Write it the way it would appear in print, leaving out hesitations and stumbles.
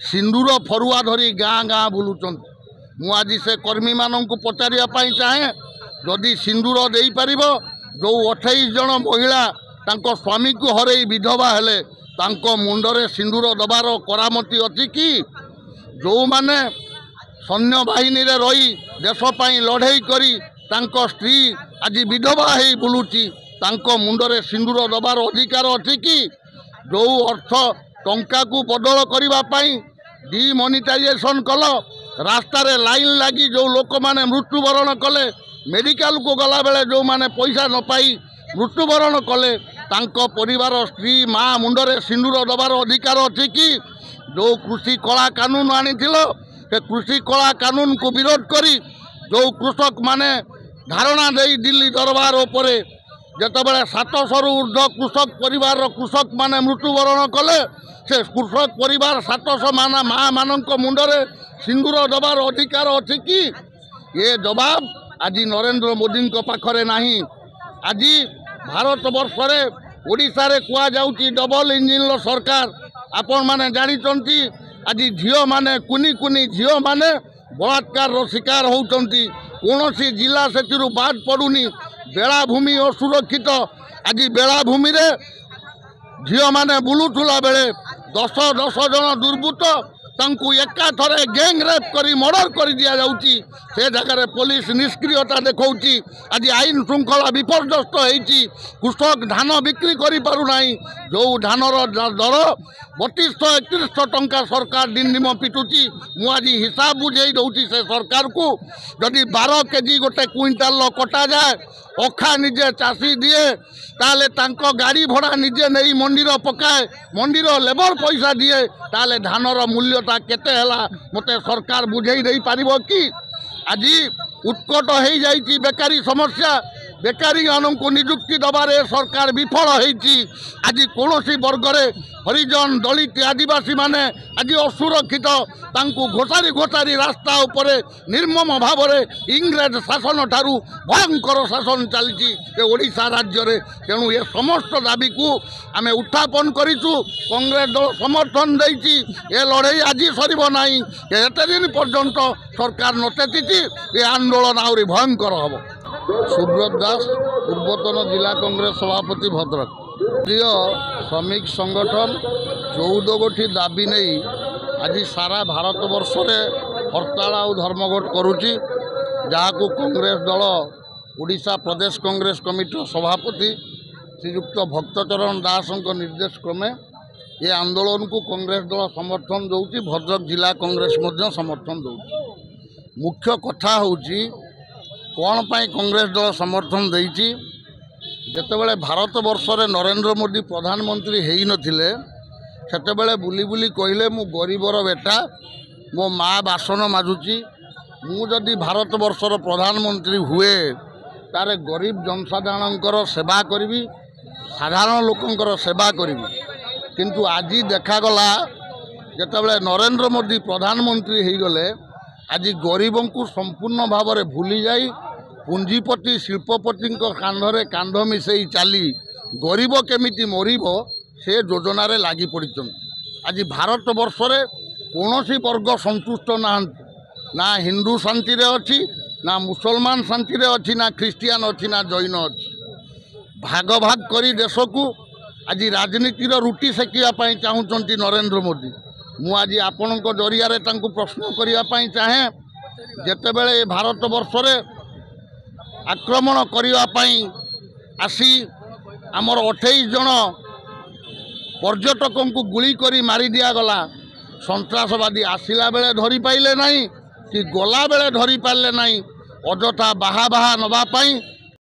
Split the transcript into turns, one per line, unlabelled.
सिंदूर फरुआ धरी गाँ गाँ बुलूचन मु आज से कर्मी मानक पचारिया चाहे जदि सिंदूर दे पार जो 28 जन महिला तांको स्वामी को हरई विधवा हेले तांको मुंडरे सिंदूर दबार करामती अच्छी कि जो माने सैन्य बाहिनी रे रही देशपाई लड़ई करी तांको स्त्री आज विधवा हो बुलूची तांको मुंडरे सिंदूर दबार अधिकार अच्छी कि जो अर्थ टंका को बदल करने डिमोनिटाइजेशन कल रास्ता रे लाइन लगी जो लोक माने मृत्युवरण कले मेडिकल को गला बेले जो माने पैसा न पाई मृत्युवरण कले तांको परिवार स्त्री माँ मुंडरे सिंदूर दबार अधिकार अच्छी कि जो कृषि कला कानून आनी से कृषि कला कानून को विरोध करी जो कृषक माने धारणा दे दिल्ली दरबार उपरे जेतेबेले 700 रु ऊर्ध्व कृषक परिवार कृषक माने मृत्युवरण कले से कृषक परिवार 700 माना माँ मानक मुंडरे सिंदूर दबार अधिकार अच्छी कि ये जवाब आज नरेंद्र मोदी पाखरे नहीं। आज भारत वर्ष रे ओडिशा रे कुआ जाउची डबल इंजिन सरकार आपण माने जानिचंती आज झियो माने कुनी कुनी झियो माने बलात्कार शिकार होउचंती कौनसी जिला से बाद पड़ुनी बेलाभूमि असुरक्षित आज बेलाभूमि रे झियो माने बुलुथुला बेले 10 जन दुर्बृत्त तांकु एका थरे गैंग रेप करी मर्डर कर दिया जाउची से जगह पुलिस निष्क्रियता देखौची आज आईन श्रृंखला विपर्यस्त होईची कृषक धान बिक्री करि पारु नाही जो धानर दर 3200-3100 टंका सरकार दिन दिन पिटुची मु आज हिसाब बुझे दउची से सरकार को जदि 12 केजी गोटे क्विंटाल कटा जाए अखा निजे चाषी दिए ताले तांको गाड़ी भड़ा निजे नहीं मंडीर पकाए मंडीर लेबर पैसा दिए ताले धानर मूल्यटा केते हला मते सरकार बुझे दे पारिबो कि आज उत्कट हो जाइए बेकारी समस्या बेकारी को निजुक्ति दबारे सरकार विफल होती आज कौन वर्ग रे हरिजन दलित आदिवासी माने आज असुरक्षित तांकु घोषारी घोषारी रास्ता उपरे निर्मम भाव में इंग्रेज शासन ठारू भयंकर शासन चली ओडिशा राज्य रे तेणु ये समस्त दाबी को आमे उत्थापन करिछु कांग्रेस दल समर्थन देइछि ए लड़ाई आज सरिबो नाही एते दिन पर्यंत सरकार नतेति ये आंदोलन आउरी भयंकर हबो। सुब्रत दास पूर्वतन जिला कांग्रेस सभापति भद्रक प्रिय श्रमिक संगठन 14 गोटी दाबी नहीं आज सारा भारत वर्ष रे हड़ताल और धर्मघट करुच्ची जहाँ कांग्रेस दल ओडिशा प्रदेश कांग्रेस कमिटी सभापति श्रीयुक्त भक्तचरण दास निर्देश क्रमे ये आंदोलन को कांग्रेस दल समर्थन दौर भद्रक जिला कांग्रेस समर्थन दौर मुख्य कथा होची कौन पाई कांग्रेस दल समर्थन देइछि जेतेबेले भारत वर्ष रे नरेंद्र मोदी प्रधानमंत्री हेई नथिले सेतेबेले बुली बुली कहिले मु गरीबर बेटा मो माँ बासन माजुची मु जदि भारत वर्षर प्रधानमंत्री हुए तारे गरीब जनसाधारणकर सेवा करी साधारण लोकंकर सेवा करी किंतु आज देखागला जेतेबेले नरेंद्र मोदी प्रधानमंत्री हो गले आज गरीबों को संपूर्ण भाव में भूली जाई पुंजीपति शिल्पपति कांधरे कांध मिसई चली गरीब केमिति मरिबो से योजना रे लागी पड़ी। आज भारत वर्ष रे कौनसी वर्ग संतुष्ट ना हिंदू शांति रे अच्छी ना मुसलमान शांति रे अच्छी ना ख्रिस्टियान अच्छी ना जैन अच्छी भाग भाग करी देश को आज राजनीतिर रुटी सेकिया चाहूँगी नरेंद्र मोदी मु आज आपण जरिया प्रश्न करने चाहे जेतेबेले भारत वर्ष रे आक्रमण करने आसी आमर 28 जन पर्यटकों को गुली करी मारी दिया गला सन्त्रासवादी आसिला बेले धरी पाइले नहीं कि गला बेले धरी पारे नहीं अजथा बाहा बाहा नवापाई